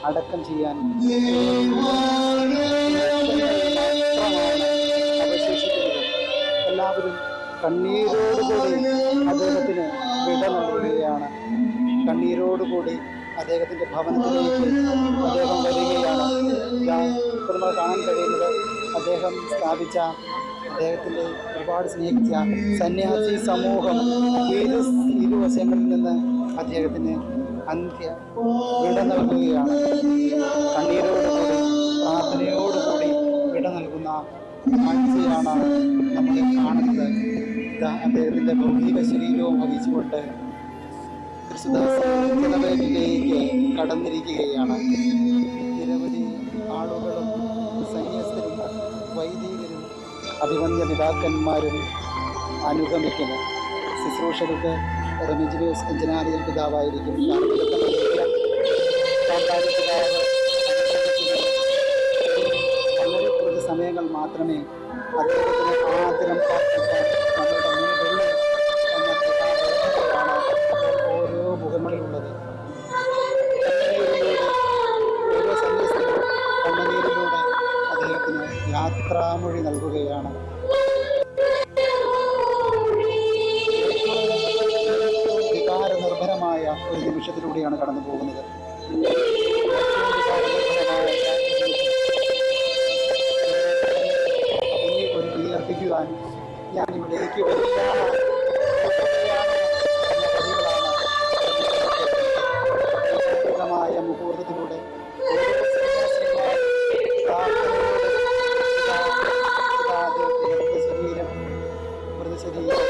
അടക്കം ചെയ്യാൻ അവശേഷിക്കുന്നത്. എല്ലാവരും കണ്ണീരോടുകൂടി അദ്ദേഹത്തിന് വിട നൽകുകയാണ്. കണ്ണീരോടുകൂടി അദ്ദേഹത്തിൻ്റെ ഭവനത്തിലേക്ക് അദ്ദേഹം വരികയാണ്. ഇപ്പോൾ നമ്മൾ കാണാൻ കഴിയുന്നത് അദ്ദേഹം സ്ഥാപിച്ച, അദ്ദേഹത്തിൻ്റെ ഒരുപാട് സ്നേഹിച്ച സന്യാസി സമൂഹം ഇരുവശങ്ങളിൽ നിന്ന് അദ്ദേഹത്തിന് അന്ത്യ വിട നൽകുകയാണ്. കണ്ണീരോടുകൂടി പ്രാർത്ഥനയോടുകൂടി വിട നൽകുന്ന കാഴ്ചയാണ് നമ്മൾ കാണുന്നത്. അദ്ദേഹത്തിൻ്റെ ഭൗതിക ശരീരവും വഹിച്ചുകൊണ്ട് ക്രിസ്തുദാസനിലേക്ക് കടന്നിരിക്കുകയാണ്. നിരവധി ആളുകളും സന്യസ്തരും വൈദികരും അഭിവന്യ പിതാക്കന്മാരും അനുഗമിക്കുന്നു. ശുശ്രൂഷകർക്ക് റെമിജിനിയസ് എഞ്ചനാരിയൽ പിതാവായിരിക്കും വളരെ കുറച്ച് സമയങ്ങൾ മാത്രമേ അദ്ദേഹത്തിന് ആദരം പ്രാർത്ഥിക്കാൻ നമ്മുടെ മുന്നിലുള്ള എന്ന പിതാവാണ് ഓരോ മുഖങ്ങളിലുള്ളത്. ഓരോ സന്യസ്തരും കണ്ണുനീരിലൂടെ അദ്ദേഹത്തിന് യാത്രാമൊഴി നൽകുകയാണ്. വികാരനിർഭരമായ ഒരു നിമിഷത്തിലൂടെയാണ് കടന്നു പോകുന്നത്. ഇനി ഒരു ബലിയർപ്പിക്കുവാൻ ഞാൻ ഇവിടേക്ക് വരില്ല എന്ന മുഹൂർത്തത്തിലൂടെ മൃതശരീരം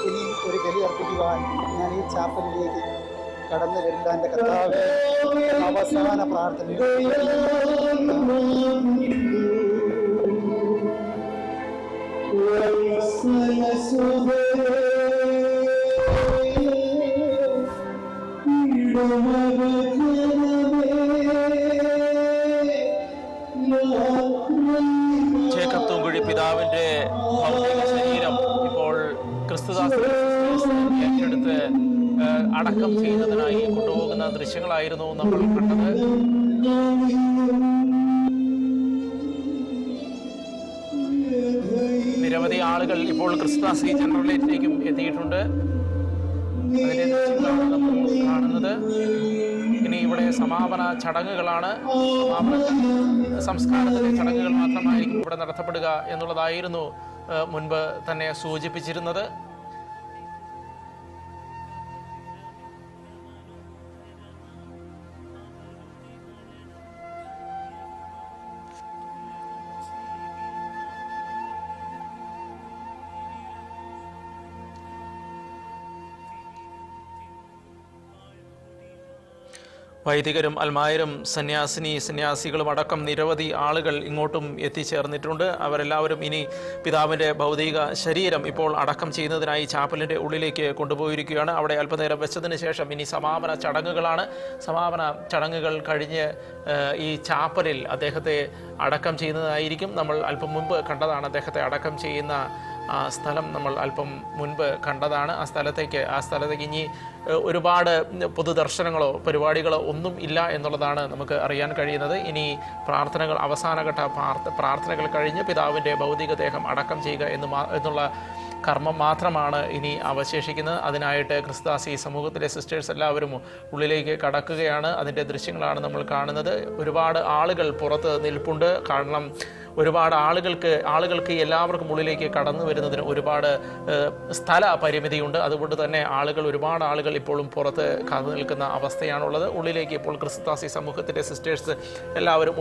ഇനി ഒരു ബലി അർപ്പിക്കുവാൻ ഞാൻ ഈ ചാപ്പലിലേക്ക് കടന്നു വരില്ല. എൻ്റെ കർത്താവ് അവസാന പ്രാർത്ഥന ജേക്കബ് തൂങ്കുഴി പിതാവിന്റെ ഭൗതിക ശരീരം ഇപ്പോൾ ക്രിസ്തുദാസൻ ഏറ്റെടുത്ത് അടക്കം ചെയ്യുന്നതിനായി കൊണ്ടുപോകുന്ന ദൃശ്യങ്ങളായിരുന്നു നമ്മൾ കണ്ടത്. നിരവധി ആളുകൾ ഇപ്പോൾ ക്രിസ്തുദാസി ജനറലേറ്റിലേക്കും എത്തിയിട്ടുണ്ട്. അതിന്റെ ദൃശ്യങ്ങളാണ് നമ്മൾ കാണുന്നത്. ഇനി ഇവിടെ സമാപന ചടങ്ങുകളാണ്. സംസ്കാരത്തിലെ ചടങ്ങുകൾ മാത്രമായിരിക്കും ഇവിടെ നടത്തപ്പെടുക എന്നുള്ളതായിരുന്നു മുൻപ് തന്നെ സൂചിപ്പിച്ചിരുന്നത്. വൈദികരും അൽമായരും സന്യാസികളും അടക്കം നിരവധി ആളുകൾ ഇങ്ങോട്ടും എത്തിച്ചേർന്നിട്ടുണ്ട്. അവരെല്ലാവരും ഇനി പിതാവിൻ്റെ ഭൗതിക ശരീരം ഇപ്പോൾ അടക്കം ചെയ്യുന്നതിനായി ചാപ്പലിൻ്റെ ഉള്ളിലേക്ക് കൊണ്ടുപോയിരിക്കുകയാണ്. അവിടെ അല്പനേരം വെച്ചതിന് ശേഷം ഇനി സമാപന ചടങ്ങുകളാണ്. സമാപന ചടങ്ങുകൾ കഴിഞ്ഞ് ഈ ചാപ്പലിൽ അദ്ദേഹത്തെ അടക്കം ചെയ്യുന്നതായിരിക്കും. നമ്മൾ അല്പം മുമ്പ് കണ്ടതാണ് അദ്ദേഹത്തെ അടക്കം ചെയ്യുന്ന സ്ഥലം നമ്മൾ അല്പം മുൻപ് കണ്ടതാണ്. ആ സ്ഥലത്തേക്ക് ഇനി ഒരുപാട് പൊതുദർശനങ്ങളോ പരിപാടികളോ ഒന്നും ഇല്ല എന്നുള്ളതാണ് നമുക്ക് അറിയാൻ കഴിയുന്നത്. ഇനി പ്രാർത്ഥനകൾ, അവസാനഘട്ട പ്രാർത്ഥനകൾ കഴിഞ്ഞ് പിതാവിൻ്റെ ഭൗതികദേഹം അടക്കം ചെയ്യുക എന്നുള്ള കർമ്മം മാത്രമാണ് ഇനി അവശേഷിക്കുന്നത്. അതിനായിട്ട് ക്രിസ്തുദാസി സമൂഹത്തിലെ സിസ്റ്റേഴ്സ് എല്ലാവരും ഉള്ളിലേക്ക് കടക്കുകയാണ്. അതിൻ്റെ ദൃശ്യങ്ങളാണ് നമ്മൾ കാണുന്നത്. ഒരുപാട് ആളുകൾ പുറത്ത് നിൽപ്പുണ്ട്. കാരണം ഒരുപാട് ആളുകൾക്ക് എല്ലാവർക്കും ഉള്ളിലേക്ക് കടന്നു വരുന്നതിന് ഒരുപാട് സ്ഥല പരിമിതിയുണ്ട്. അതുകൊണ്ട് തന്നെ ഒരുപാട് ആളുകൾ ഇപ്പോഴും പുറത്ത് കാത്തു നിൽക്കുന്ന അവസ്ഥയാണുള്ളത്. ഉള്ളിലേക്ക് ഇപ്പോൾ ക്രിസ്തുദാസി സമൂഹത്തിൻ്റെ സിസ്റ്റേഴ്സ് എല്ലാവരും